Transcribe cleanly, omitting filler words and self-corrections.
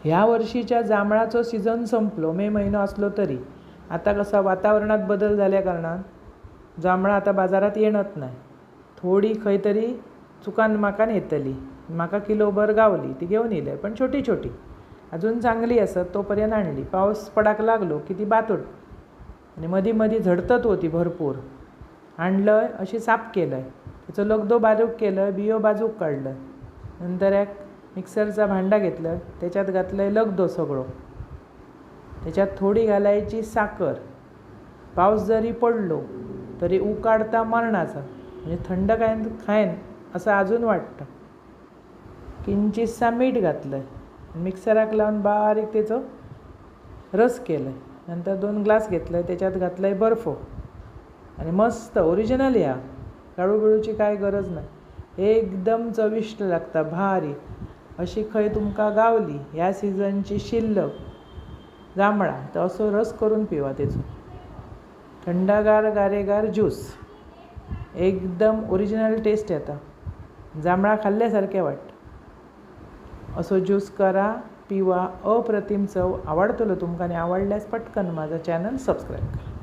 ह्या वर्षीच्या जांभळाचो सीझन संपलो, मे महिनो असलो तरी आता कसा वातावरणात बदल झाल्या कारणान जांभळां आता बाजारात येणत नाही. थोडी खंय तरी चुकान माकान येतली, म्हाका किलोभर गावली, ती घेवन येयले, पण छोटी छोटी अजून चांगली असत तोपर्यंत आणली. पावस पडाक लागलो की ती बातूट आणि मधी मधी झडतत होती भरपूर. आणलंय अशी साफ केलंय, त्याचो लगदो बारीक केलं, बियो बाजूक काढलं, नंतर एक मिक्सरचा भांडा घेतलं, त्याच्यात घातलंय लगदो सगळो, त्याच्यात थोडी घालायची साखर. पाऊस जरी पडलो तरी उकाडता मरणाचा, म्हणजे थंड खायन असं अजून वाटतं. किंचितसा मीठ घातलं, मिक्सराक लावून बारीक त्याचं रस केलं. नंतर 2 ग्लास घेतलं, त्याच्यात घातलं आहे बर्फ आणि मस्त ओरिजिनल ह्या काळू बिळूची काय गरज नाही, एकदम चविष्ट लागता, भारी. अशी खंय तुमका गावली ह्या सीझनची शिल्लक जांभळां तर असो रस करून पिवा. त्याचो थंडगार गारेगार ज्यूस, एकदम ओरिजिनल टेस्ट येता, जांभळां खाल्ल्यासारखे वाटतं. असो ज्यूस करा, पिवा, अप्रतिम चव. आवडतलो तुमकां आणि आवडल्यास पटकन माझा चॅनल सबस्क्राईब करा.